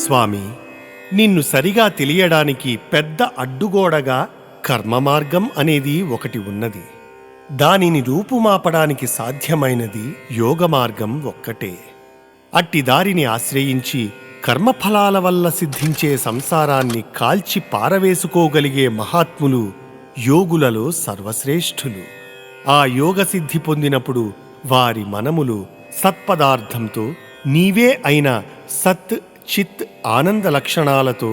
స్వామి, నిన్ను సరిగా తెలియడానికి పెద్ద అడ్డుగోడగా కర్మమార్గం అనేది ఒకటి ఉన్నది. దానిని రూపుమాపడానికి సాధ్యమైనది యోగమార్గం ఒక్కటే. అట్టి దారిని ఆశ్రయించి కర్మఫలాల వల్ల సిద్ధించే సంసారాన్ని కాల్చి పారవేసుకోగలిగే మహాత్ములు యోగులలో సర్వశ్రేష్ఠులు. ఆ యోగసిద్ధి పొందినప్పుడు వారి మనములు సత్పదార్థంతో, నీవే అయిన సత్ చిత్ ఆనంద లక్షణాలతో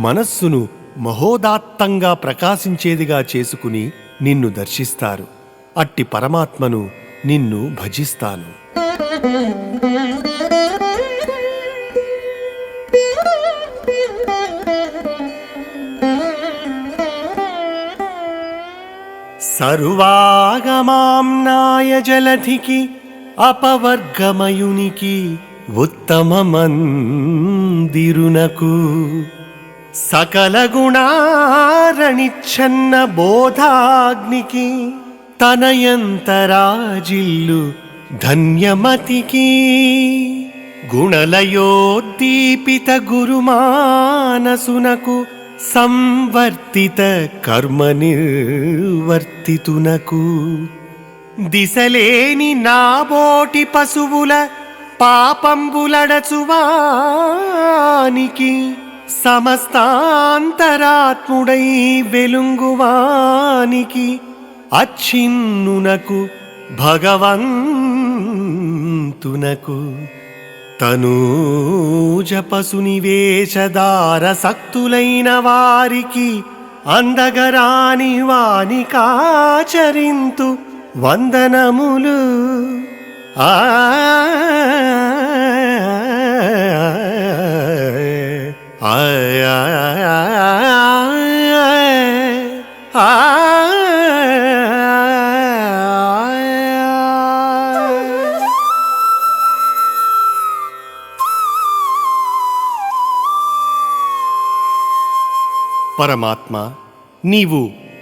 మనస్సును మహోదాత్తంగా ప్రకాశించేదిగా చేసుకుని నిన్ను దర్శిస్తారు. అట్టి పరమాత్మను నిన్ను భజిస్తాను. సర్వాగమాంనాయ జలధికి అపవర్గమయునికి ఉత్తమమందిరునకు సకల గుణారణిచ్ఛన్న బోధాగ్నికి తనయంతరాజిల్లు ధన్యమతికి గుణలయోద్దీపిత గురుమానసునకు సంవర్తిత కర్మ నిర్వర్తితునకు దిశలేని నాబోటి పశువుల పాపంబులడచువానికి సమస్తాంతరాత్ముడై వెలుంగువానికి అచ్ఛిన్నునకు భగవంతునకు తనూజపసుని వేషధార సక్తులైన వారికి అందగరాని వానికాచరింతు వందనములు. ఆ పరమాత్మ, నీవు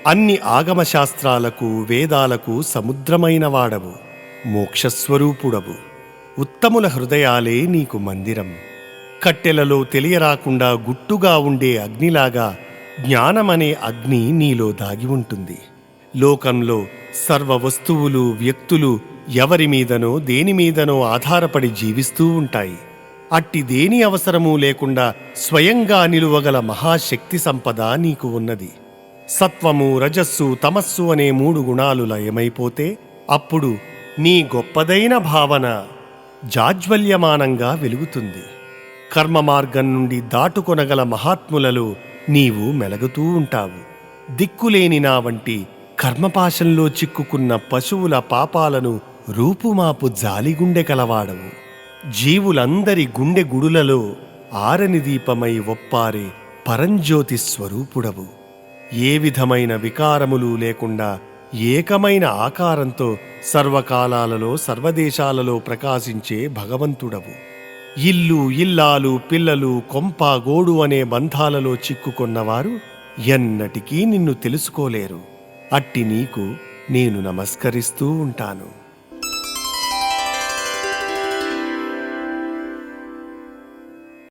అన్ని ఆగమశాస్త్రాలకు వేదాలకు సముద్రమైన వాడవు, మోక్షస్వరూపుడవు. ఉత్తముల హృదయాలే నీకు మందిరం. కట్టెలలో తెలియరాకుండా గుట్టుగా ఉండే అగ్నిలాగా జ్ఞానమనే అగ్ని నీలో దాగి ఉంటుంది. లోకంలో సర్వ వస్తువులు, వ్యక్తులు ఎవరి మీదనో దేనిమీదనో ఆధారపడి జీవిస్తూ ఉంటాయి. అట్టి దేని అవసరమూ లేకుండా స్వయంగా నిలువగల మహాశక్తి సంపద నీకు ఉన్నది. సత్వము, రజస్సు, తమస్సు అనే 3 గుణాలు లయమైపోతే అప్పుడు నీ గొప్పదైన భావన జాజ్వల్యమానంగా వెలుగుతుంది. కర్మ మార్గం నుండి దాటుకొనగల మహాత్ములలో నీవు మెలగుతూ ఉంటావు. దిక్కులేని నా వంటి కర్మపాశంలో చిక్కుకున్న పశువుల పాపాలను రూపుమాపు జాలిగుండె కలవాడవు. జీవులందరి గుండె గుడులలో ఆరని దీపమై ఒప్పారే పరంజ్యోతి స్వరూపుడవు. ఏ విధమైన వికారములు లేకుండా ఏకమైన ఆకారంతో సర్వకాలాలలో సర్వదేశాలలో ప్రకాశించే భగవంతుడవు. ఇల్లు, ఇల్లాలు, పిల్లలు, కొంప, గోడు అనే బంధాలలో చిక్కుకొన్నవారు ఎన్నటికీ నిన్ను తెలుసుకోలేరు. అట్టి నీకు నేను నమస్కరిస్తూ ఉంటాను.